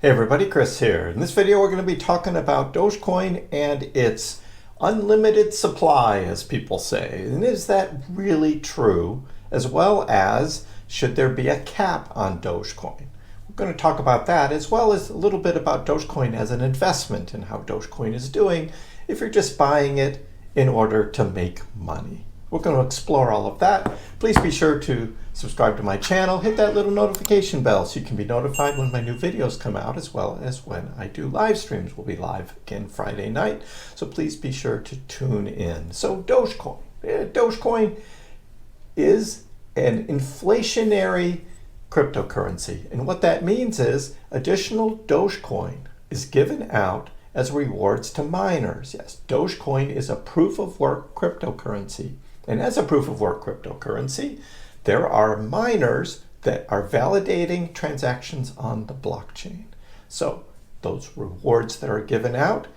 Hey everybody, Chris here. In this video we're going to be talking about Dogecoin and its unlimited supply, as people say. And is that really true? As well as, should there be a cap on Dogecoin? We're going to talk about that, as well as a little bit about Dogecoin as an investment and how Dogecoin is doing if you're just buying it in order to make money. We're going to explore all of that. Please be sure to subscribe to my channel, hit that little notification bell so you can be notified when my new videos come out, as well as when I do live streams. We'll be live again Friday night, so please be sure to tune in. So Dogecoin. Dogecoin is an inflationary cryptocurrency, and what that means is additional Dogecoin is given out as rewards to miners. Yes, Dogecoin is a proof-of-work cryptocurrency. And as a proof-of-work cryptocurrency, there are miners that are validating transactions on the blockchain. So those rewards that are given out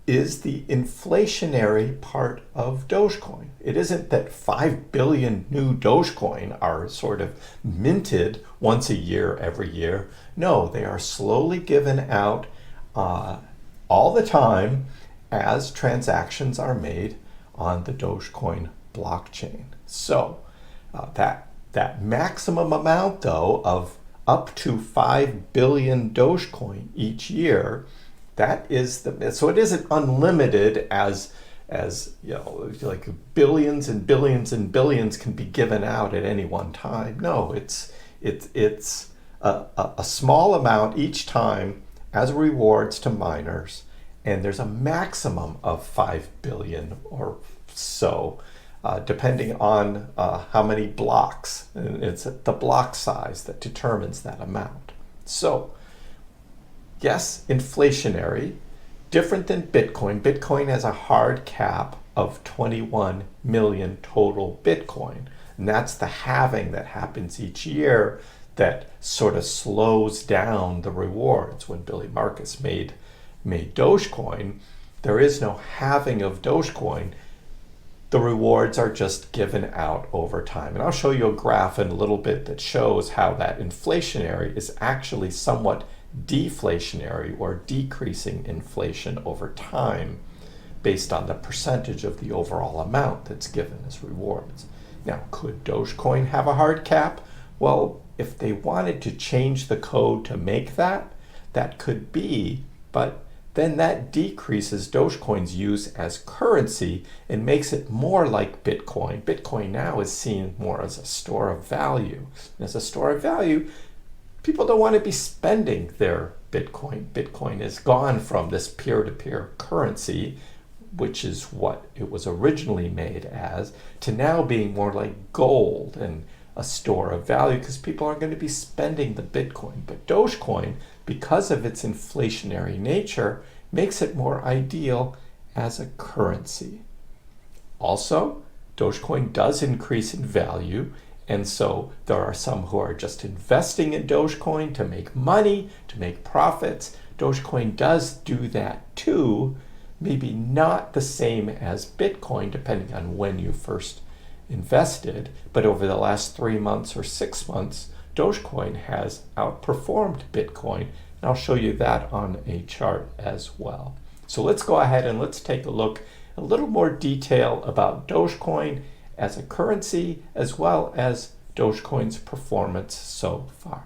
is the inflationary part of Dogecoin. It isn't that 5 billion new Dogecoin are sort of minted once a year, every year. No, they are slowly given out all the time as transactions are made on the Dogecoin blockchain. So that maximum amount, though, of up to 5 billion Dogecoin each year, that is so it isn't unlimited as you know, like billions and billions and billions can be given out at any one time. No, it's a small amount each time as rewards to miners, and there's a maximum of 5 billion or so. Depending on how many blocks. It's the block size that determines that amount. So, yes, inflationary, different than Bitcoin. Bitcoin has a hard cap of 21 million total Bitcoin. And that's the halving that happens each year that sort of slows down the rewards. When Billy Marcus made Dogecoin, there is no halving of Dogecoin. The rewards are just given out over time. And I'll show you a graph in a little bit that shows how that inflationary is actually somewhat deflationary or decreasing inflation over time based on the percentage of the overall amount that's given as rewards. Now, could Dogecoin have a hard cap? Well, if they wanted to change the code to make that, that could be, but then that decreases Dogecoin's use as currency and makes it more like Bitcoin. Bitcoin now is seen more as a store of value. And as a store of value, people don't want to be spending their Bitcoin. Bitcoin is gone from this peer-to-peer currency, which is what it was originally made as, to now being more like gold and a store of value, because people aren't going to be spending the Bitcoin. But Dogecoin, because of its inflationary nature, makes it more ideal as a currency. Also, Dogecoin does increase in value, and so there are some who are just investing in Dogecoin to make money, to make profits. Dogecoin does do that too, maybe not the same as Bitcoin, depending on when you first invested, but over the last 3 months or 6 months, Dogecoin has outperformed Bitcoin, and I'll show you that on a chart as well. So let's go ahead and let's take a look, a little more detail about Dogecoin as a currency, as well as Dogecoin's performance so far.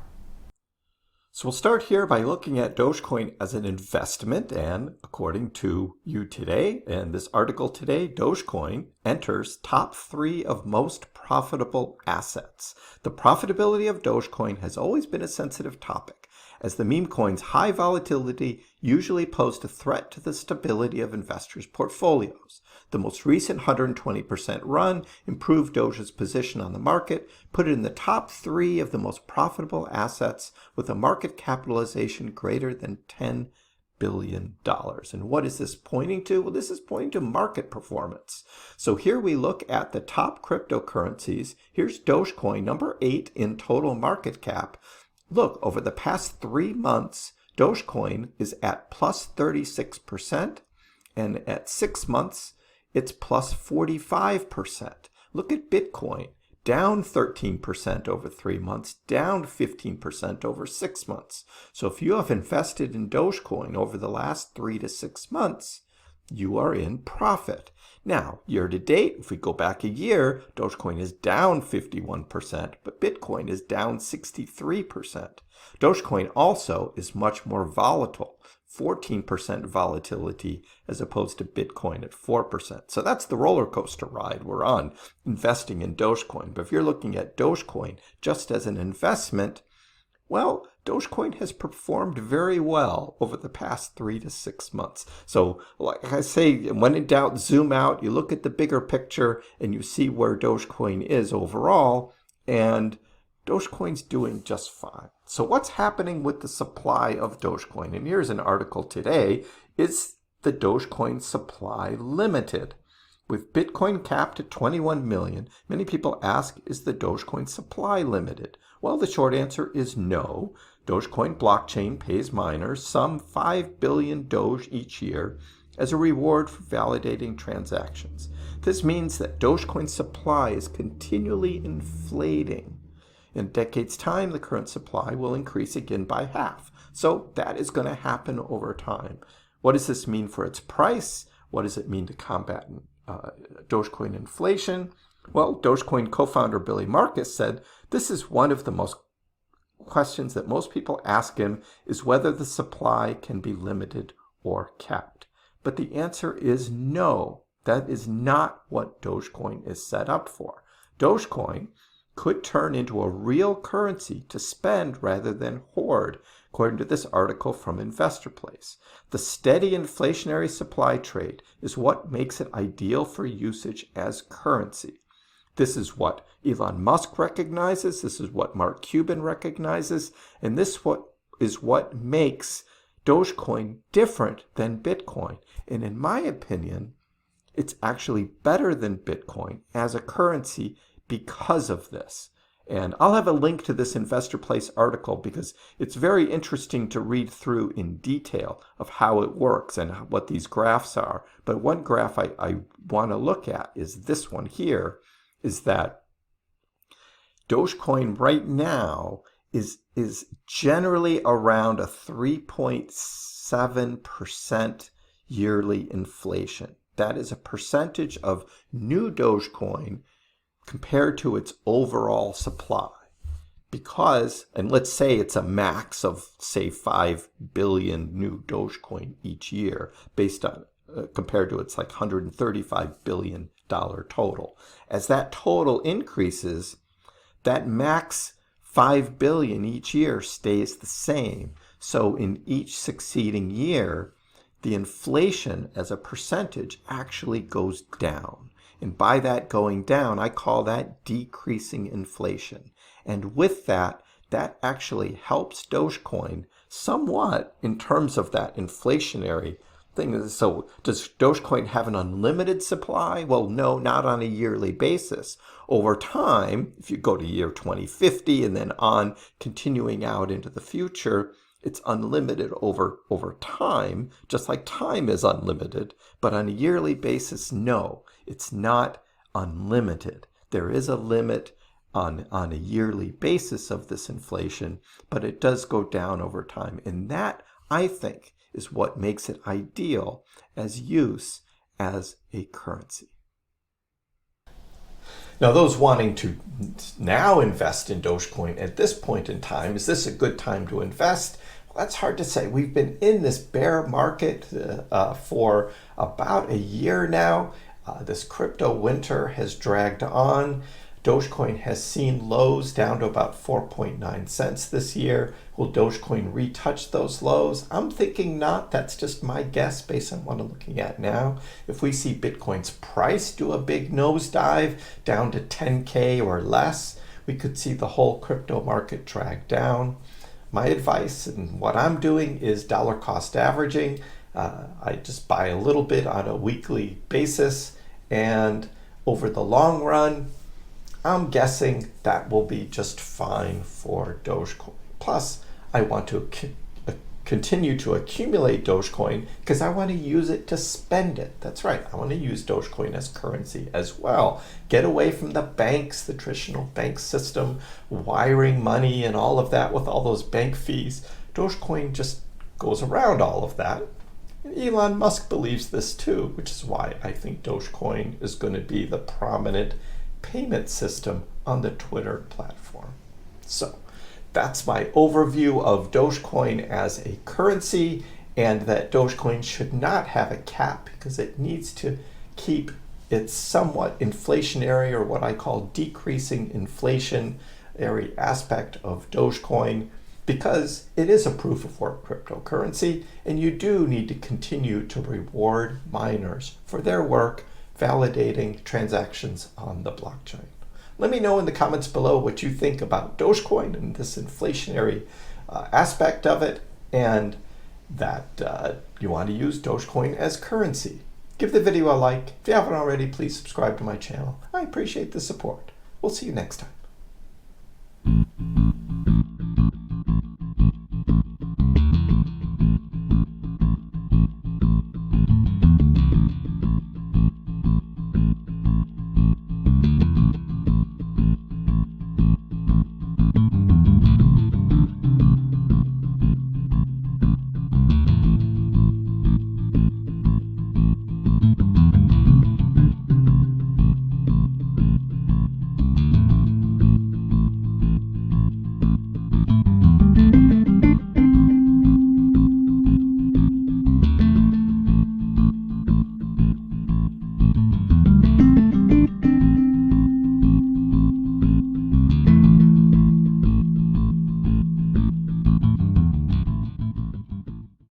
So we'll start here by looking at Dogecoin as an investment, and according to You Today and this article today, Dogecoin enters top 3 of most profitable assets. The profitability of Dogecoin has always been a sensitive topic, as the meme coin's high volatility usually posed a threat to the stability of investors' portfolios. The most recent 120% run improved Doge's position on the market, put it in the top 3 of the most profitable assets with a market capitalization greater than $10 billion. And what is this pointing to? Well, this is pointing to market performance. So here we look at the top cryptocurrencies. Here's Dogecoin, number 8 in total market cap. Look, over the past 3 months, Dogecoin is at plus 36%, and at 6 months, it's plus 45%. Look at Bitcoin. down 13% over 3 months, down 15% over 6 months. So if you have invested in Dogecoin over the last 3 to 6 months, you are in profit. Now, year to date, if we go back a year, Dogecoin is down 51%, but Bitcoin is down 63%. Dogecoin also is much more volatile, 14% volatility as opposed to Bitcoin at 4%. So that's the roller coaster ride we're on, investing in Dogecoin. But if you're looking at Dogecoin just as an investment, well, Dogecoin has performed very well over the past 3 to 6 months. So like I say, when in doubt, zoom out, you look at the bigger picture and you see where Dogecoin is overall, and Dogecoin's doing just fine. So what's happening with the supply of Dogecoin? And here's an article today. Is the Dogecoin supply limited? With Bitcoin capped at 21 million, many people ask, is the Dogecoin supply limited? Well, the short answer is no. Dogecoin blockchain pays miners some 5 billion Doge each year as a reward for validating transactions. This means that Dogecoin's supply is continually inflating. In a decade's time, the current supply will increase again by half. So that is going to happen over time. What does this mean for its price? What does it mean to combat Dogecoin inflation? Well, Dogecoin co-founder Billy Marcus said, this is one of the most questions that most people ask him, is whether the supply can be limited or capped. But the answer is no. That is not what Dogecoin is set up for. Dogecoin could turn into a real currency to spend rather than hoard, according to this article from Investor Place. The steady inflationary supply trade is what makes it ideal for usage as currency. This is what Elon Musk recognizes, this is what Mark Cuban recognizes, and this is what makes Dogecoin different than Bitcoin. And in my opinion, it's actually better than Bitcoin as a currency because of this. And I'll have a link to this Investor Place article because it's very interesting to read through in detail of how it works and what these graphs are. But one graph I want to look at is this one here, is that Dogecoin right now is generally around a 3.7% yearly inflation. That is a percentage of new Dogecoin compared to its overall supply. Because, and let's say it's a max of, say, 5 billion new Dogecoin each year, based on, compared to its like $135 billion total. As that total increases, that max 5 billion each year stays the same. So in each succeeding year, the inflation as a percentage actually goes down. And by that going down, I call that decreasing inflation. And with that, that actually helps Dogecoin somewhat in terms of that inflationary thing. So does Dogecoin have an unlimited supply? Well, no, not on a yearly basis. Over time, if you go to year 2050 and then on continuing out into the future, it's unlimited over time, just like time is unlimited. But on a yearly basis, no, it's not unlimited. There is a limit on a yearly basis of this inflation, but it does go down over time. And that, I think, is what makes it ideal as use as a currency. Now, those wanting to now invest in Dogecoin at this point in time, is this a good time to invest? Well, that's hard to say. We've been in this bear market for about a year now. This crypto winter has dragged on. Dogecoin has seen lows down to about 4.9 cents this year. Will Dogecoin retouch those lows? I'm thinking not. That's just my guess based on what I'm looking at now. If we see Bitcoin's price do a big nosedive down to 10K or less, we could see the whole crypto market drag down. My advice and what I'm doing is dollar cost averaging. I just buy a little bit on a weekly basis, and over the long run, I'm guessing that will be just fine for Dogecoin. Plus, I want to continue to accumulate Dogecoin because I want to use it to spend it. That's right. I want to use Dogecoin as currency as well. Get away from the banks, the traditional bank system, wiring money and all of that with all those bank fees. Dogecoin just goes around all of that. And Elon Musk believes this too, which is why I think Dogecoin is going to be the prominent payment system on the Twitter platform. So that's my overview of Dogecoin as a currency, and that Dogecoin should not have a cap because it needs to keep its somewhat inflationary, or what I call decreasing inflationary aspect of Dogecoin, because it is a proof of work cryptocurrency, and you do need to continue to reward miners for their work validating transactions on the blockchain. Let me know in the comments below what you think about Dogecoin and this inflationary aspect of it, and that you want to use Dogecoin as currency. Give the video a like. If you haven't already, please subscribe to my channel. I appreciate the support. We'll see you next time.